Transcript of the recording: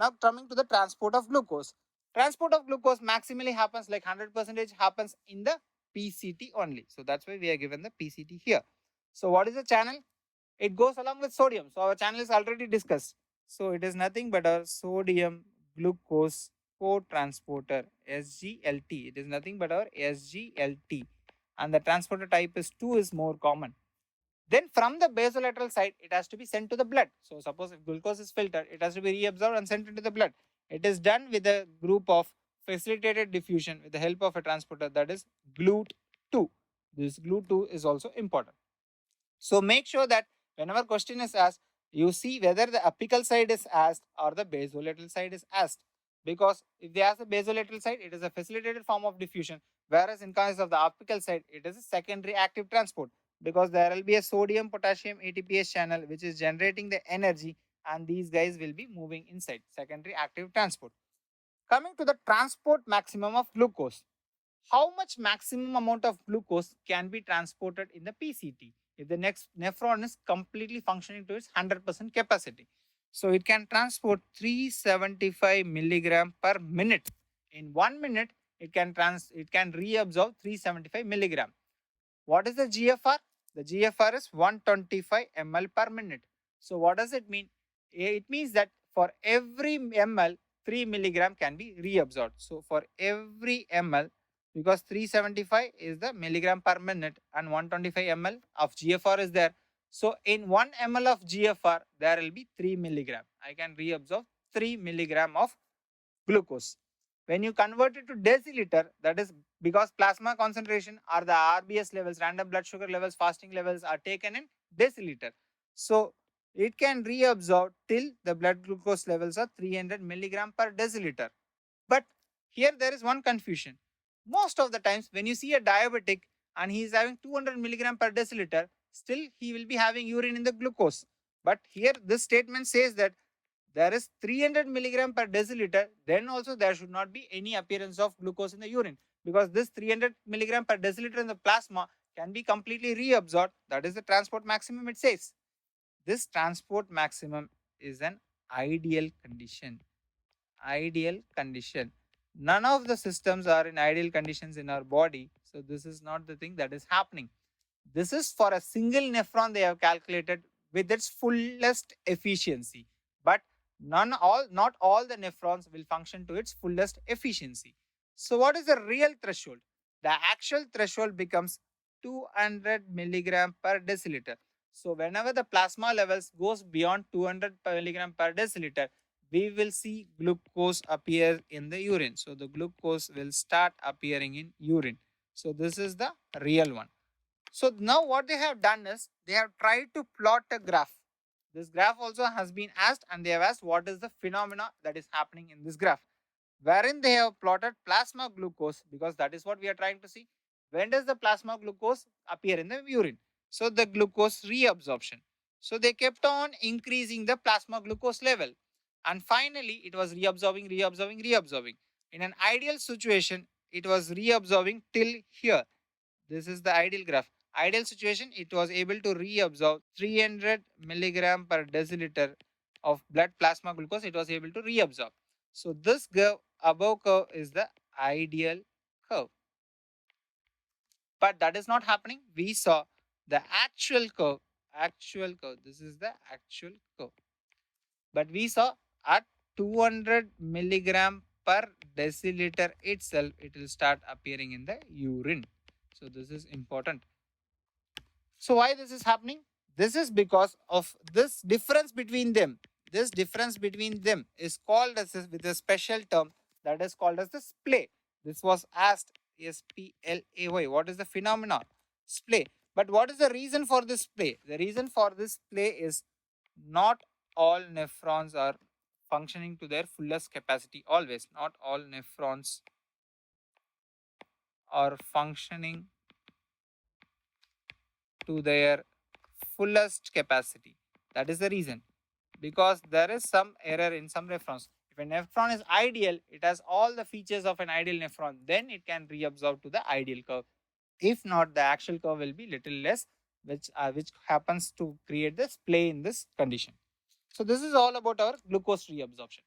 Now coming to the transport of glucose. Transport of glucose maximally happens like 100% happens in the PCT only. So that's why we are given the PCT here. So what is the channel? It goes along with sodium. So our channel is already discussed. So it is nothing but a sodium glucose co-transporter SGLT. It is nothing but our SGLT. And the transporter type is 2 is more common. Then from the basolateral side, it has to be sent to the blood. So suppose if glucose is filtered, it has to be reabsorbed and sent into the blood. It is done with a group of facilitated diffusion with the help of a transporter, that is GLUT2. This GLUT2 is also important. So make sure that whenever question is asked, you see whether the apical side is asked or the basolateral side is asked. Because if they ask the basolateral side, it is a facilitated form of diffusion, whereas in case of the apical side, it is a secondary active transport, because there will be a sodium potassium ATPase channel which is generating the energy, and these guys will be moving inside secondary active transport. Coming to the transport maximum of glucose. How much maximum amount of glucose can be transported in the PCT if the next nephron is completely functioning to its 100% capacity? So it can transport 375 milligram per minute. In 1 minute, it can reabsorb 375 milligram. What is the GFR? The GFR is 125 ml per minute. So what does it mean? It means that for every ml, 3 milligram can be reabsorbed. So for every ml, because 375 is the milligram per minute and 125 ml of GFR is there. So in 1 ml of GFR, there will be 3 milligram. I can reabsorb 3 milligram of glucose. When you convert it to deciliter, that is because plasma concentration or the RBS levels, random blood sugar levels, fasting levels are taken in deciliter. So it can reabsorb till the blood glucose levels are 300 milligram per deciliter. But here there is one confusion. Most of the times when you see a diabetic and he is having 200 milligram per deciliter, still he will be having urine in the glucose. But here this statement says that there is 300 milligram per deciliter, then also there should not be any appearance of glucose in the urine, because this 300 milligram per deciliter in the plasma can be completely reabsorbed. That is the transport maximum it says. This transport maximum is an ideal condition. Ideal condition. None of the systems are in ideal conditions in our body. So this is not the thing that is happening. This is for a single nephron they have calculated with its fullest efficiency. But not all the nephrons will function to its fullest efficiency. So what is the real threshold? The actual threshold becomes 200 milligram per deciliter. So whenever the plasma levels goes beyond 200 milligram per deciliter, we will see glucose appear in the urine. So the glucose will start appearing in urine. So this is the real one. So now what they have done is they have tried to plot a graph. This graph also has been asked, and they have asked what is the phenomena that is happening in this graph, wherein they have plotted plasma glucose, because that is what we are trying to see. When does the plasma glucose appear in the urine? So the glucose reabsorption. So they kept on increasing the plasma glucose level, and finally it was reabsorbing. In an ideal situation, it was reabsorbing till here. This is the ideal graph. Ideal situation, it was able to reabsorb 300 milligram per deciliter of blood plasma glucose. It was able to reabsorb. So this curve, above curve, is the ideal curve. But that is not happening. We saw the actual curve. This is the actual curve. But we saw at 200 milligram per deciliter itself, it will start appearing in the urine. So this is important. So why this is happening? This is because of this difference between them. This difference between them is called as with a special term that is called as the SPLAY. This was asked, SPLAY. What is the phenomenon? SPLAY. But what is the reason for this SPLAY? The reason for this SPLAY is not all nephrons are functioning to their fullest capacity always. Not all nephrons are functioning to their fullest capacity. That is the reason, because there is some error in some nephrons. If a nephron is ideal, it has all the features of an ideal nephron, then it can reabsorb to the ideal curve. If not, the actual curve will be little less, which happens to create this play in this condition. So this is all about our glucose reabsorption.